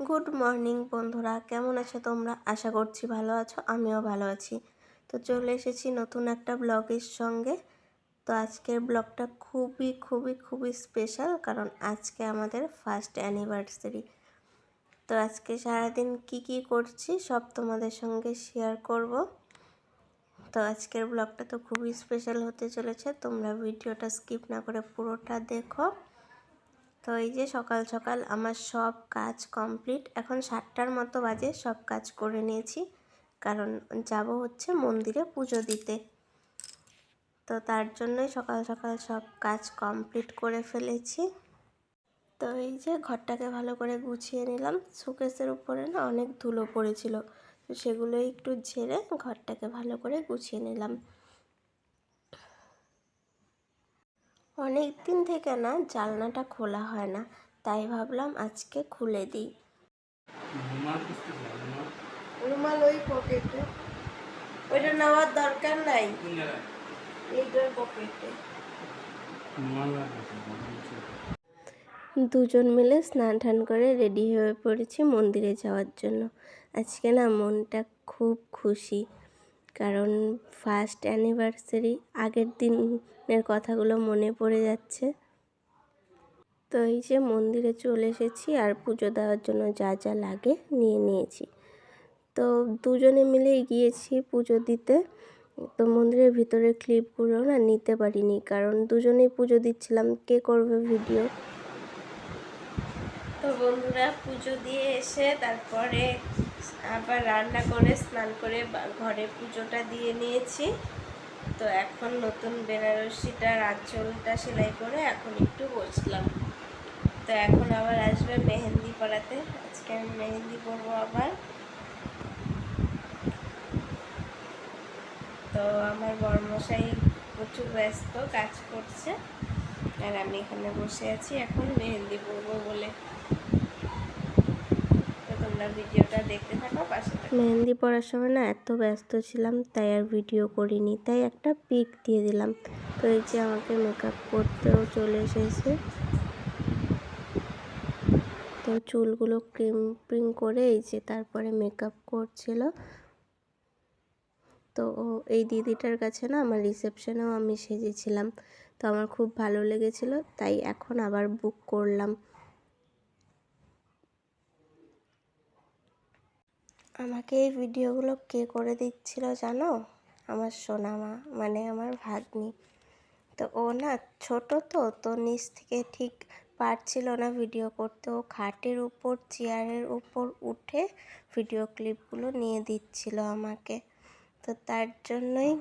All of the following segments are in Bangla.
গুড মর্নিং বন্ধুরা, কেমন আছো তোমরা? আশা করছি ভালো আছো, আমিও ভালো আছি। তো চলে এসেছি নতুন একটা ব্লগের সঙ্গে। তো আজকের ব্লগটা খুবই খুবই খুবই স্পেশাল, কারণ আজকে আমাদের ফার্স্ট অ্যানিভার্সারি। তো আজকে সারাদিন কি করছি সব তোমাদের সঙ্গে শেয়ার করব। তো আজকের ব্লগটা তো খুবই স্পেশাল হতে চলেছে, তোমরা ভিডিওটা স্কিপ না করে পুরোটা দেখো। তো এই যে সকাল সকাল আমার সব কাজ কমপ্লিট, এখন 7টার মতো বাজে, সব কাজ করে নিয়েছি, কারণ যাব হচ্ছে মন্দিরে পুজো দিতে। তো তার জন্যই সকাল সকাল সব কাজ কমপ্লিট করে ফেলেছি। তো এই যে ঘরটাকে ভালো করে গুছিয়ে নিলাম, শোকেসের উপরে না অনেক ধুলো পড়েছিল, তো সেগুলো একটু ঝেড়ে ঘরটাকে ভালো করে গুছিয়ে নিলাম। অনেক দিন থেকে না জানলাটা খোলা হয় না, তাই ভাবলাম আজকে খুলে দিই। রুমাল ওই পকেটে, ওইটা নেওয়ার দরকার নাই, এইটার পকেটে। দুজন মিলে স্নান টান করে রেডি হয়ে পড়েছি মন্দিরে যাওয়ার জন্য। আজকে না মনটা খুব খুশি, কারণ ফার্স্ট অ্যানিভার্সারি, আগের দিনের কথাগুলো মনে পড়ে যাচ্ছে। তো এই যে মন্দিরে চলে এসেছি, আর পুজো দেওয়ার জন্য যা যা লাগে নিয়ে নিয়েছি। তো দুজনে মিলেই গিয়েছি পুজো দিতে। তো মন্দিরের ভিতরে ক্লিপগুলো না নিতে পারিনি, কারণ দুজনেই পুজো দিচ্ছিলাম, কে করবে ভিডিও। তো বন্ধুরা পুজো দিয়ে এসে তারপরে আবার রান্না করে স্নান করে ঘরে পুজোটা দিয়ে নিয়েছি। তো এখন নতুন বেনারসিটার আঁচলটা সেলাই করে এখন একটু বসলাম। তো এখন আবার আসবে মেহেন্দি পরাতে, আজকে আমি মেহেন্দি পরবো আবার। তো আমার বড়মশাই প্রচুর ব্যস্ত কাজ করছে, আর আমি এখানে বসে আছি এখন মেহেন্দি পরবো বলে। তো তোমরা ভিডিওটা দেখতে থাকো, পাশে থাকো। মেহেন্দি পরার সময় না এত ব্যস্ত ছিলাম, তাই আর ভিডিও করিনি, তাই একটা পিক দিয়ে দিলাম। তো এই যে আমাকে মেকআপ করতেও চলে এসেছে। তো চুলগুলো ক্রিম্পিং করে এই যে তারপরে মেকআপ করছিল। তো এই দিদিটার কাছে না আমার রিসেপশনেও আমি সেজেছিলাম, তো আমার খুব ভালো লেগেছিল, তাই এখন আবার বুক করলাম। আমাকে এই ভিডিওগুলো কে করে দিচ্ছিল জানো? আমার সোনামা, মানে আমার ভাগ্নি। তো ও না ছোট, তো নিচ থেকে ঠিক পারছিল না ভিডিও করতে, ও খাটের উপর চেয়ারের উপর উঠে ভিডিও ক্লিপগুলো নিয়ে দিচ্ছিল আমাকে। তো তার জন্যই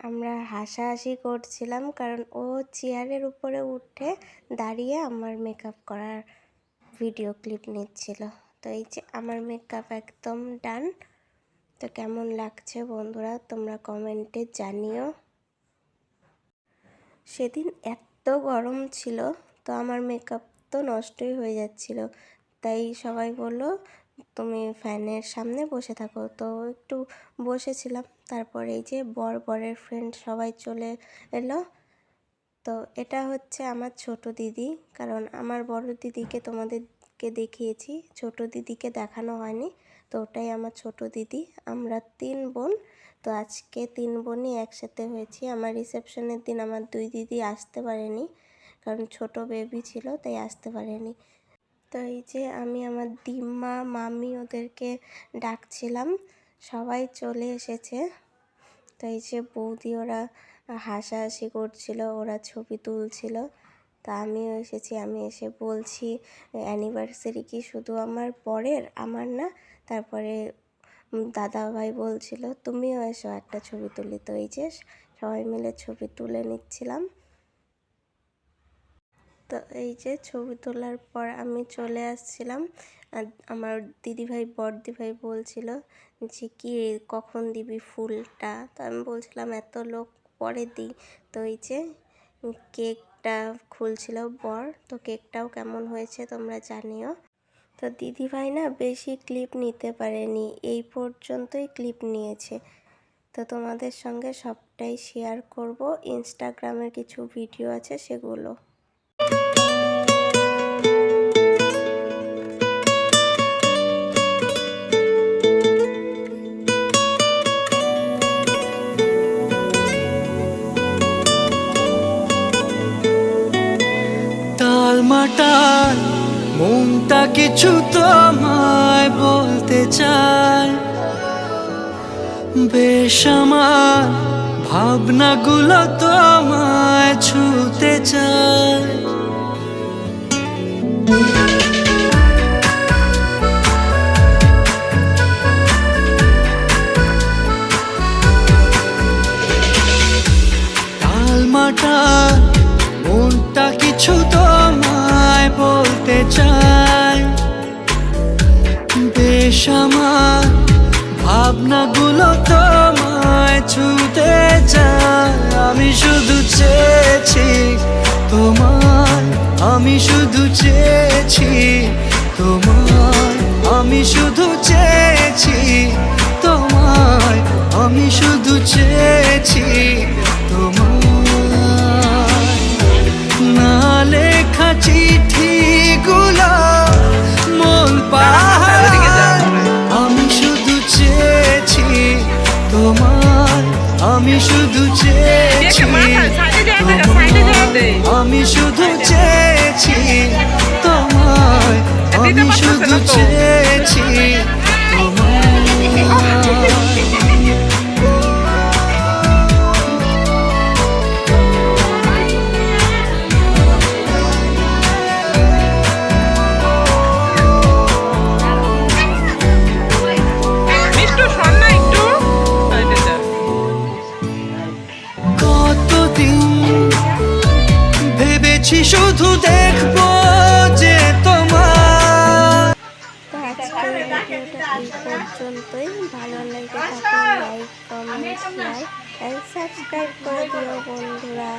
আমরা হাসাহাসি করছিলাম, কারণ ও চেয়ারের উপরে উঠে দাঁড়িয়ে আমার মেকআপ করার ভিডিও ক্লিপ নিচ্ছিল। তো এই যে আমার মেকআপ একদম ডান। তো কেমন লাগছে বন্ধুরা তোমরা কমেন্টে জানিও। সেদিন এত গরম ছিল, তো আমার মেকআপ তো নষ্টই হয়ে যাচ্ছিল, তাই সবাই বললো তুমি ফ্যানের সামনে বসে থাকো। তো একটু বসেছিলাম, তারপরে এই যে বরের ফ্রেন্ড সবাই চলে এলো। তো এটা হচ্ছে আমার ছোট দিদি, কারণ আমার বড় দিদিকে তোমাদেরকে দেখিয়েছি, ছোট দিদিকে দেখানো হয়নি, তো ওটাই আমার ছোট দিদি। আমরা 3 বোন, তো আজকে 3 বোনই একসাথে হয়েছি। আমার রিসেপশনের দিন আমার 2 দিদি আসতে পারেনি, কারণ ছোট বেবি ছিল, তাই আসতে পারেনি। তো এই যে আমি আমার দিম্মা মামি ওদেরকে ডাকছিলাম, সবাই চলে এসেছে। তো এই যে বৌদি ওরা হাসাহাসি করছিল, ওরা ছবি তুলছিল। তা আমিও এসেছি, আমি এসে বলছি অ্যানিভার্সারি কি শুধু আমার বরের, আমার না? তারপরে দাদা ভাই বলছিল তুমিও এসো একটা ছবি তুলি। তো এই যে সবাই মিলে ছবি তুলে নিচ্ছিলাম। তো এই যে ছবি তোলার পর আমি চলে আসছিলাম, আর আমার দিদিভাই বড়দিভাই বলছিল যে কি কখন দিবি ফুলটা? তো আমি বলছিলাম এত লোক পরে দিই। তো এই যে কেকটা খুলছিল বর, তো কেকটাও কেমন হয়েছে তোমরা জানিও। তো দিদিভাই না বেশি ক্লিপ নিতে পারেনি, এই পর্যন্তই ক্লিপ নিয়েছে। তো তোমাদের সঙ্গে সবটাই শেয়ার করব, ইনস্টাগ্রামের কিছু ভিডিও আছে সেগুলো। মনটা কিছু তোমায় বলতে চায়, বেশ আমার ভাবনাগুলো তোমায় ছুতে চায়। টালমাটা মনটা কিছু তোমায় বলতে চায়, বেশ আমার ভাবনাগুলো তোমায় ছুতে চায়। আমি শুধু চেয়েছি তোমায়, আমি শুধু চেয়েছি তোমায়, আমি শুধু চেয়েছি তোমায়, আমি শুধু চেয়েছি তোমায়। না লেখা চিঠিগুলো মন পাহাড়, আমি শুধু চেয়েছি তোমায়, আমি শুধু চেয়েছি তোমায়, আমি শুধু চেয়েছি তোমায়, আমি শুধু চেয়েছি তোমায়। ভেবেছি শুধু দেখবো যে তোমার। তো আজকের ভিডিওটা এই পর্যন্তই। ভালো লেগে থাকলে like, comment, share and subscribe করে দিও বন্ধুরা।